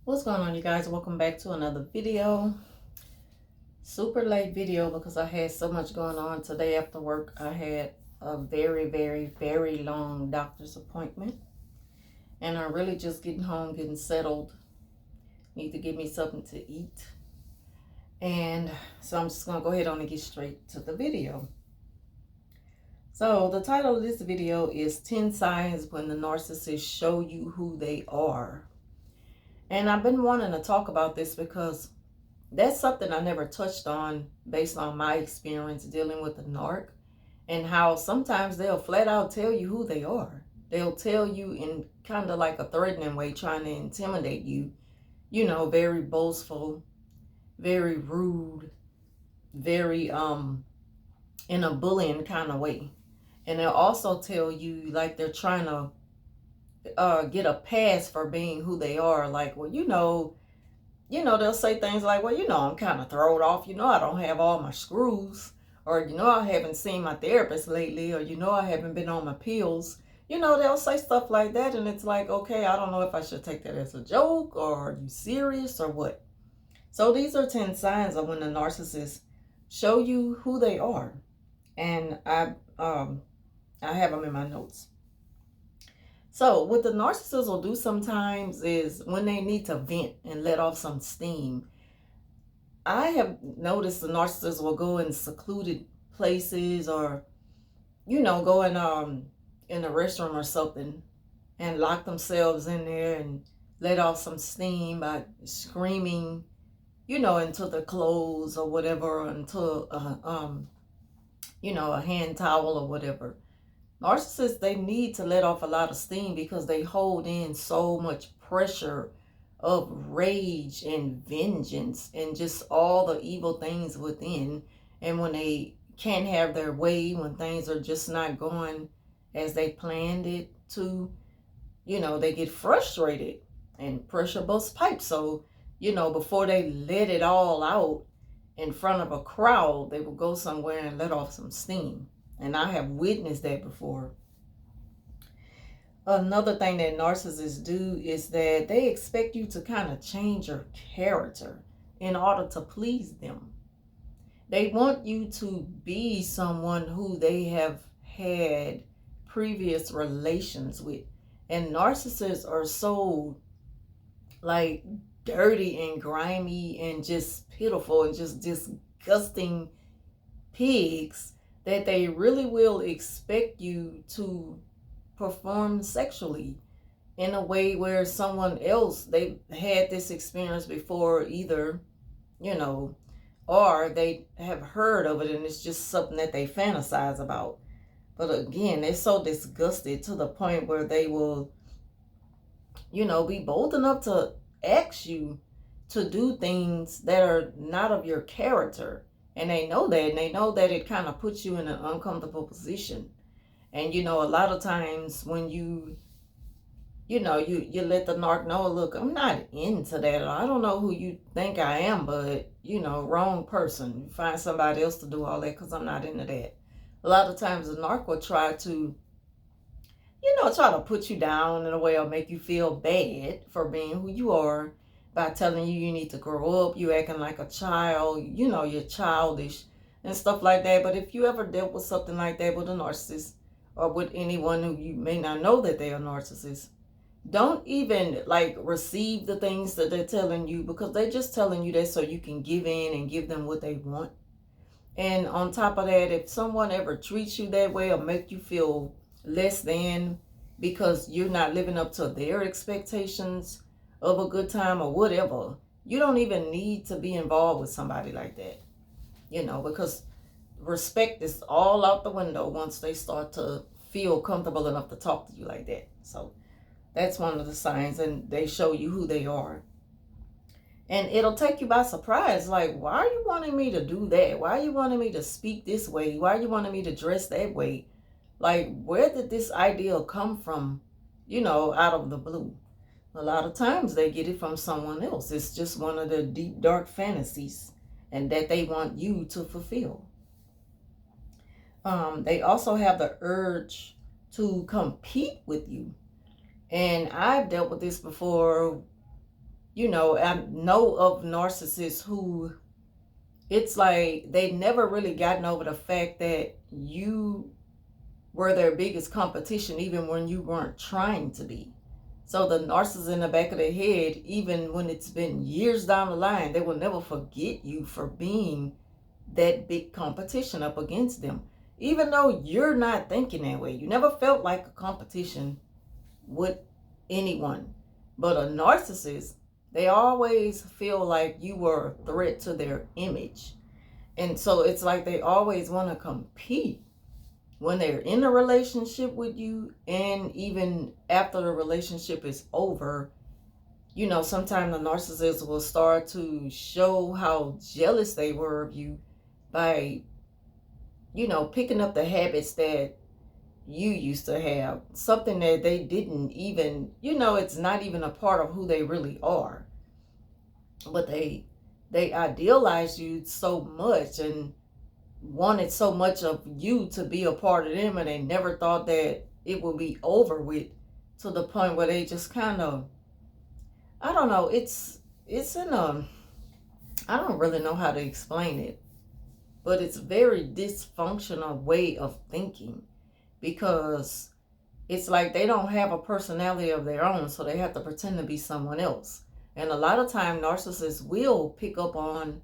What's going on, you guys? Welcome back to another video. Super late video because I had so much going on today after work. I had a very long doctor's appointment, and I'm really just getting home, getting settled. Need to get me something to eat, and so I'm just gonna go ahead on and get straight to the video. So the title of this video is 10 Signs When the Narcissists Show You Who They Are. And I've been wanting to talk about this because that's something I never touched on based on my experience dealing with a narc, and how sometimes they'll flat out tell you who they are. They'll tell you in kind of like a threatening way, trying to intimidate you, very boastful, very rude, very in a bullying kind of way. And they'll also tell you like they're trying to get a pass for being who they are. Like, well, they'll say things like, well, I'm kind of thrown off. I don't have all my screws. Or, I haven't seen my therapist lately. Or, I haven't been on my pills. They'll say stuff like that. And it's like, okay, I don't know if I should take that as a joke, or are you serious or what? So these are 10 signs of when the narcissists show you who they are. And I have them in my notes. So what the narcissists will do sometimes is when they need to vent and let off some steam. I have noticed the narcissists will go in secluded places, or, go in a restroom or something and lock themselves in there and let off some steam by screaming, into their clothes or whatever, or into a hand towel or whatever. Narcissists, they need to let off a lot of steam because they hold in so much pressure of rage and vengeance and just all the evil things within. And when they can't have their way, when things are just not going as they planned it to, they get frustrated and pressure busts pipes. So, before they let it all out in front of a crowd, they will go somewhere and let off some steam. And I have witnessed that before. Another thing that narcissists do is that they expect you to kind of change your character in order to please them. They want you to be someone who they have had previous relations with. And narcissists are so like dirty and grimy and just pitiful and just disgusting pigs that they really will expect you to perform sexually in a way where someone else, they had this experience before either, or they have heard of it and it's just something that they fantasize about. But again, they're so disgusted to the point where they will, be bold enough to ask you to do things that are not of your character. And they know that, and they know that it kind of puts you in an uncomfortable position. And, a lot of times when you let the narc know, look, I'm not into that. I don't know who you think I am, but, wrong person. You find somebody else to do all that because I'm not into that. A lot of times the narc will try to, try to put you down in a way or make you feel bad for being who you are by telling you need to grow up. You acting like a child, you're childish and stuff like that. But if you ever dealt with something like that with a narcissist or with anyone who you may not know that they are narcissists, don't even like receive the things that they're telling you, because they're just telling you that so you can give in and give them what they want. And on top of that, if someone ever treats you that way or make you feel less than because you're not living up to their expectations of a good time or whatever, you don't even need to be involved with somebody like that, because respect is all out the window once they start to feel comfortable enough to talk to you like that. So that's one of the signs, and they show you who they are. And it'll take you by surprise. Like, why are you wanting me to do that? Why are you wanting me to speak this way? Why are you wanting me to dress that way? Like, where did this idea come from, out of the blue? A lot of times they get it from someone else. It's just one of their deep, dark fantasies and that they want you to fulfill. They also have the urge to compete with you. And I've dealt with this before I know of narcissists who it's like they never really gotten over the fact that you were their biggest competition even when you weren't trying to be. So the narcissist in the back of their head, even when it's been years down the line, they will never forget you for being that big competition up against them. Even though you're not thinking that way. You never felt like a competition with anyone. But a narcissist, they always feel like you were a threat to their image. And so it's like they always want to compete when they're in a relationship with you, and even after the relationship is over. Sometimes the narcissist will start to show how jealous they were of you by, picking up the habits that you used to have, something that they didn't even, it's not even a part of who they really are. But they idealize you so much and wanted so much of you to be a part of them, and they never thought that it would be over with, to the point where they just kind of, I don't know, it's in a, I don't really know how to explain it, but it's a very dysfunctional way of thinking, because it's like they don't have a personality of their own, so they have to pretend to be someone else. And a lot of time narcissists will pick up on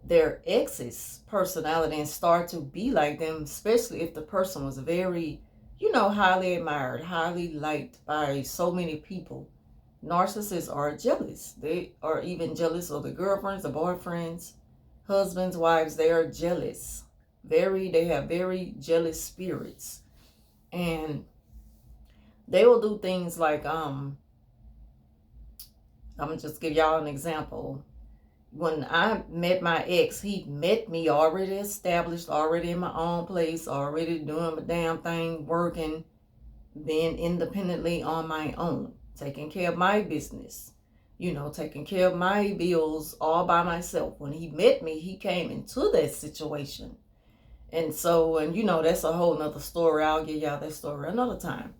their ex's personality and start to be like them, especially if the person was very, highly admired, highly liked by so many people. Narcissists are jealous. They are even jealous of the girlfriends, the boyfriends, husbands, wives. They are jealous. They have very jealous spirits. And they will do things like, I'm gonna just give y'all an example. When I met my ex, he met me already established, already in my own place, already doing my damn thing, working, being independently on my own, taking care of my business, taking care of my bills all by myself. When he met me, he came into that situation. And so, that's a whole nother story. I'll give y'all that story another time.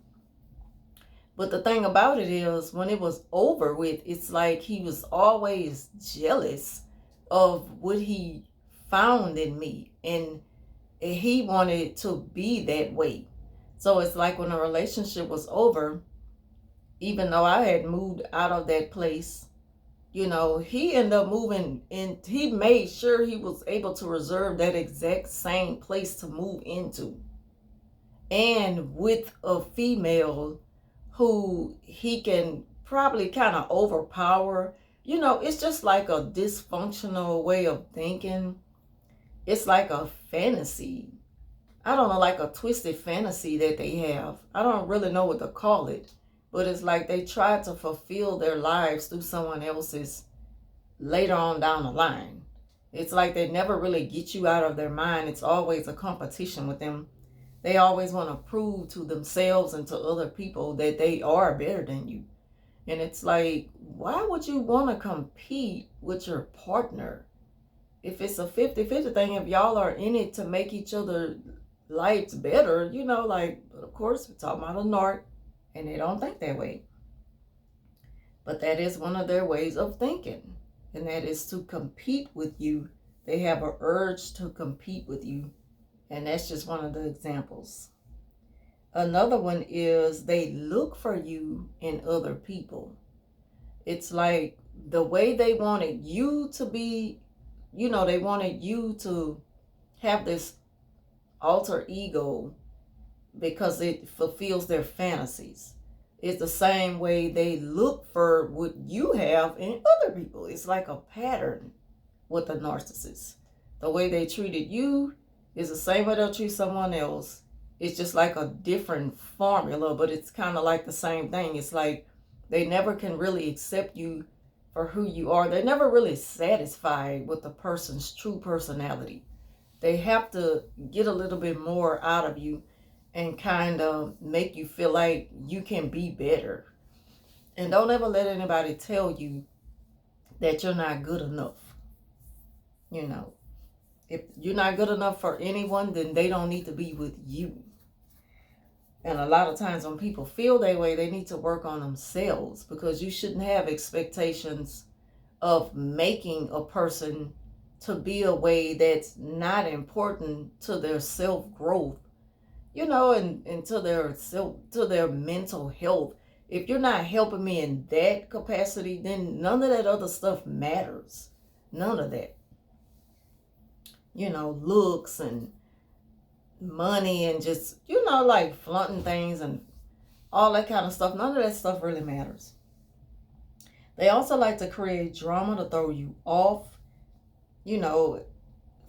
But the thing about it is, when it was over with, it's like he was always jealous of what he found in me. And he wanted to be that way. So it's like when the relationship was over, even though I had moved out of that place, he ended up moving in. He made sure he was able to reserve that exact same place to move into. And with a female who he can probably kind of overpower. It's just like a dysfunctional way of thinking. It's like a fantasy. I don't know, like a twisted fantasy that they have. I don't really know what to call it, but it's like they try to fulfill their lives through someone else's later on down the line. It's like they never really get you out of their mind. It's always a competition with them. They always want to prove to themselves and to other people that they are better than you. And it's like, why would you want to compete with your partner? If it's a 50-50 thing, if y'all are in it to make each other lives better, but of course, we're talking about a narc, and they don't think that way. But that is one of their ways of thinking, and that is to compete with you. They have an urge to compete with you. And that's just one of the examples. Another one is they look for you in other people. It's like the way they wanted you to be, they wanted you to have this alter ego because it fulfills their fantasies. It's the same way they look for what you have in other people. It's like a pattern with a narcissist. The way they treated you is the same way they'll treat someone else. It's just like a different formula, but it's kind of like the same thing. It's like they never can really accept you for who you are. They're never really satisfied with the person's true personality. They have to get a little bit more out of you and kind of make you feel like you can be better. And don't ever let anybody tell you that you're not good enough. If you're not good enough for anyone, then they don't need to be with you. And a lot of times when people feel that way, they need to work on themselves, because you shouldn't have expectations of making a person to be a way that's not important to their self-growth, and to their mental health. If you're not helping me in that capacity, then none of that other stuff matters. None of that. Looks and money and just, like flaunting things and all that kind of stuff. None of that stuff really matters. They also like to create drama to throw you off,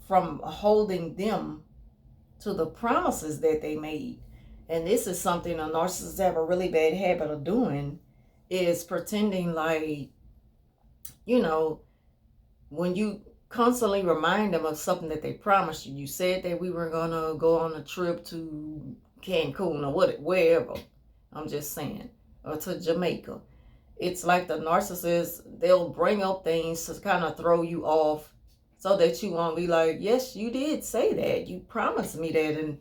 from holding them to the promises that they made. And this is something a narcissist have a really bad habit of doing, is pretending like, when you constantly remind them of something that they promised you. You said that we were going to go on a trip to Cancun or wherever. I'm just saying. Or to Jamaica. It's like the narcissist, they'll bring up things to kind of throw you off, so that you won't be like, yes, you did say that. You promised me that. And,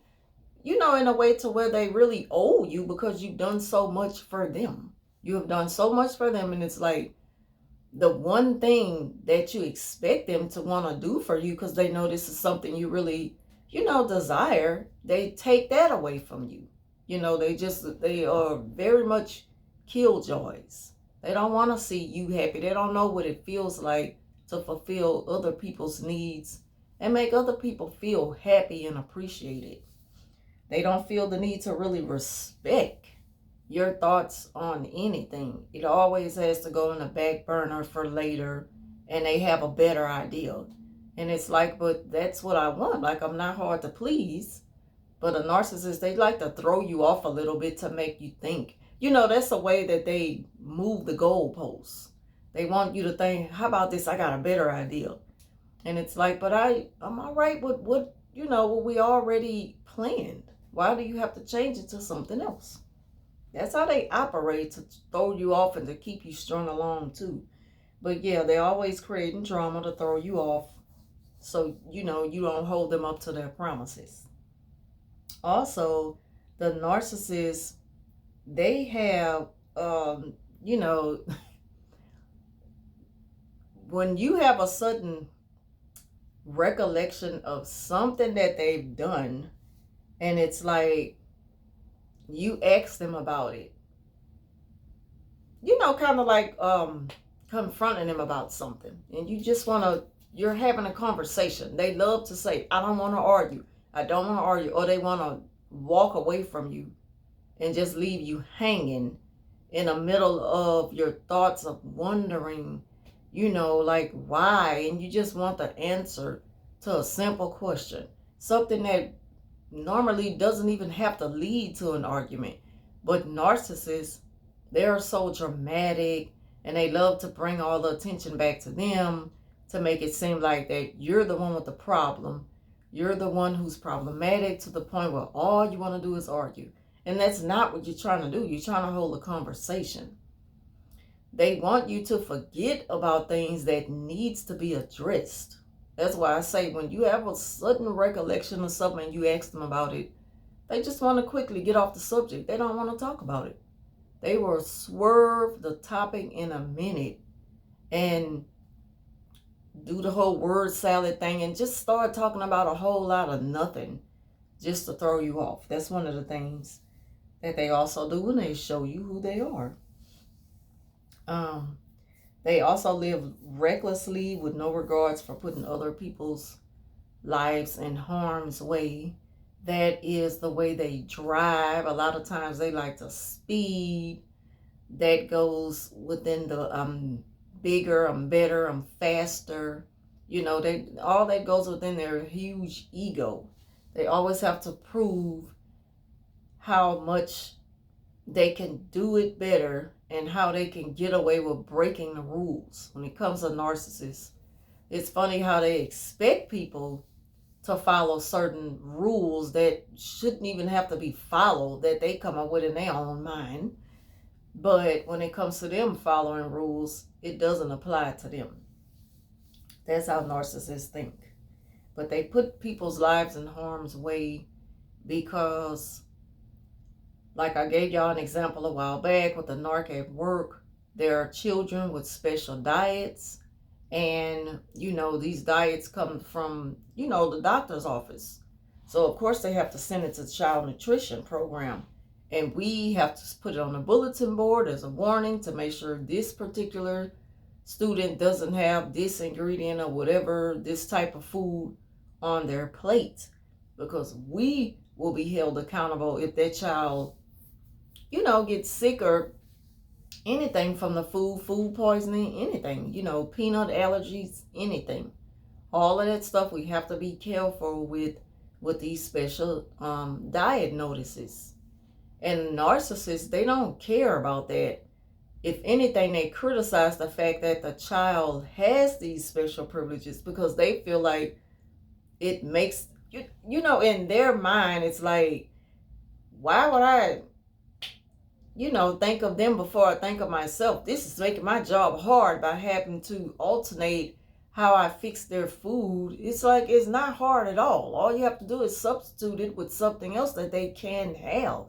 in a way to where they really owe you, because you've done so much for them. You have done so much for them. And it's like the one thing that you expect them to want to do for you, because they know this is something you really, desire, they take that away from you. They are very much killjoys. They don't want to see you happy. They don't know what it feels like to fulfill other people's needs and make other people feel happy and appreciated. They don't feel the need to really respect your thoughts on anything. It always has to go in the back burner for later, and they have a better idea. And it's like, but that's what I want. Like, I'm not hard to please. But a narcissist, they like to throw you off a little bit to make you think. That's a way that they move the goalposts. They want you to think, how about this? I got a better idea. And it's like, but I'm all right with what we already planned. Why do you have to change it to something else? That's how they operate, to throw you off and to keep you strung along too. But yeah, they're always creating drama to throw you off, so you don't hold them up to their promises. Also, the narcissists, they have, when you have a sudden recollection of something that they've done, and it's like you ask them about it, kind of like confronting them about something, and you're having a conversation. They love to say, I don't want to argue. I don't want to argue. Or they want to walk away from you and just leave you hanging in the middle of your thoughts of wondering, like why, and you just want the answer to a simple question. Something that normally doesn't even have to lead to an argument. But narcissists, they are so dramatic, and they love to bring all the attention back to them to make it seem like that you're the one with the problem. You're the one who's problematic, to the point where all you want to do is argue. And that's not what you're trying to do. You're trying to hold a conversation. They want you to forget about things that needs to be addressed. That's why I say, when you have a sudden recollection of something and you ask them about it, they just want to quickly get off the subject. They don't want to talk about it. They will swerve the topic in a minute and do the whole word salad thing and just start talking about a whole lot of nothing just to throw you off. That's one of the things that they also do when they show you who they are. They also live recklessly with no regards for putting other people's lives in harm's way. That is the way they drive. A lot of times they like to speed. That goes within the bigger, I'm better, I'm faster. All that goes within their huge ego. They always have to prove how much they can do it better and how they can get away with breaking the rules. When it comes to narcissists, it's funny how they expect people to follow certain rules that shouldn't even have to be followed, that they come up with in their own mind. But when it comes to them following rules, it doesn't apply to them. That's how narcissists think. But they put people's lives in harm's way because Like I gave y'all an example a while back with the narc at work. There are children with special diets. And, these diets come from, the doctor's office. So, of course, they have to send it to the child nutrition program. And we have to put it on the bulletin board as a warning to make sure this particular student doesn't have this ingredient or whatever, this type of food on their plate. Because we will be held accountable if that child, gets sick or anything from the food poisoning, anything, peanut allergies, anything. All of that stuff we have to be careful with these special diet notices. And narcissists, they don't care about that. If anything, they criticize the fact that the child has these special privileges because they feel like it makes, in their mind, it's like, why would I think of them before I think of myself? This is making my job hard by having to alternate how I fix their food. It's like, it's not hard at all. All you have to do is substitute it with something else that they can have.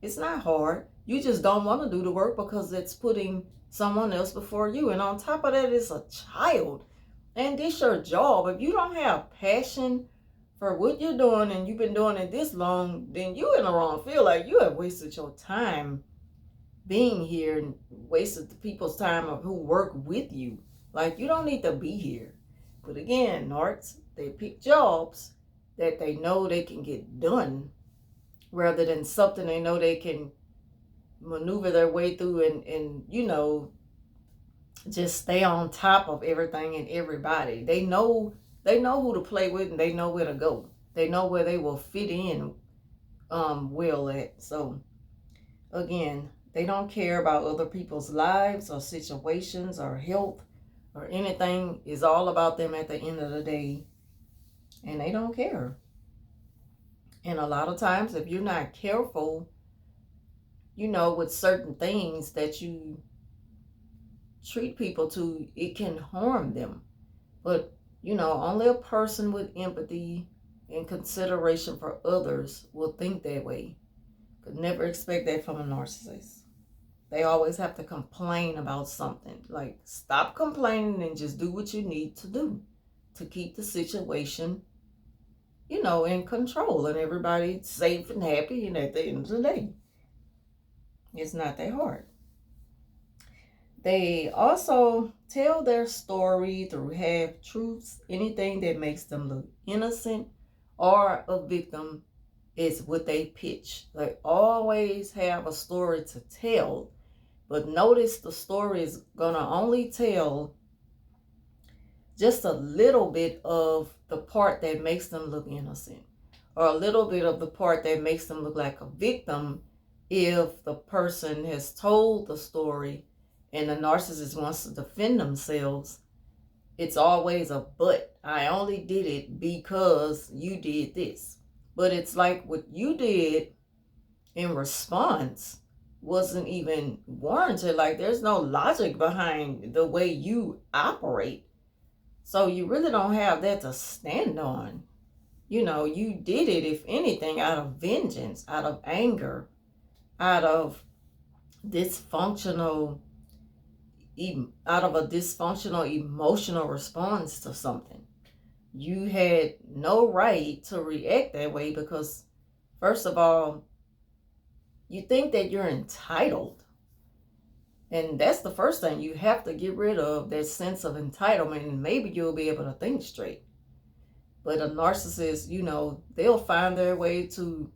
It's not hard. You just don't want to do the work because it's putting someone else before you. And on top of that, it's a child. And this your job. If you don't have passion for what you're doing and you've been doing it this long, then you're in the wrong field. Like, you have wasted your time being here and wasted the people's time of who work with you. Like, you don't need to be here. But again, narcs, they pick jobs that they know they can get done rather than something they know they can maneuver their way through and just stay on top of everything and everybody. They know who to play with and they know where to go. They know where they will fit in well at. So again, they don't care about other people's lives or situations or health or anything. It's all about them at the end of the day. And they don't care. And a lot of times, if you're not careful, with certain things that you treat people to, it can harm them. But, only a person with empathy and consideration for others will think that way. Could never expect that from a narcissist. They always have to complain about something. Like, stop complaining and just do what you need to do to keep the situation, in control and everybody safe and happy. And at the end of the day, it's not that hard. They also tell their story through half-truths. Anything that makes them look innocent or a victim is what they pitch. They always have a story to tell. But notice the story is going to only tell just a little bit of the part that makes them look innocent, or a little bit of the part that makes them look like a victim if the person has told the story and the narcissist wants to defend themselves. It's always a but. I only did it because you did this. But it's like what you did in response wasn't even warranted. Like, there's no logic behind the way you operate. So you really don't have that to stand on. You did it, if anything, out of vengeance, out of anger, out of a dysfunctional emotional response to something. You had no right to react that way because, first of all, you think that you're entitled. And that's the first thing you have to get rid of, that sense of entitlement, and maybe you'll be able to think straight. But a narcissist, they'll find their way to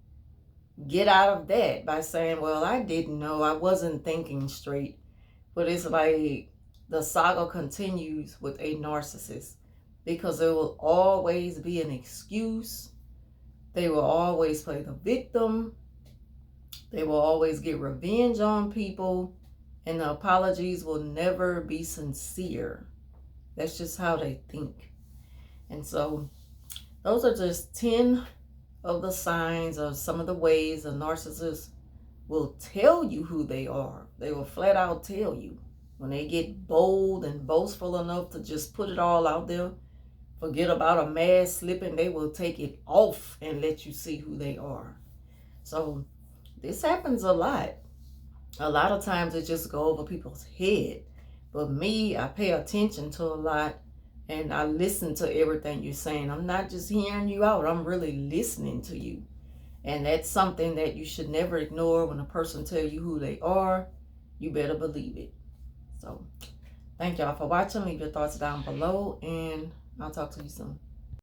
get out of that by saying, well, I didn't know, I wasn't thinking straight. But it's like the saga continues with a narcissist because there will always be an excuse. They will always play the victim. They will always get revenge on people. And the apologies will never be sincere. That's just how they think. And so those are just 10 of the signs of some of the ways a narcissist will tell you who they are. They will flat out tell you. When they get bold and boastful enough to just put it all out there, forget about a mask slipping, they will take it off and let you see who they are. So this happens a lot. A lot of times it just go over people's head. But me, I pay attention to a lot and I listen to everything you're saying. I'm not just hearing you out, I'm really listening to you. And that's something that you should never ignore. When a person tell you who they are, you better believe it. So thank y'all for watching. Leave your thoughts down below and I'll talk to you soon.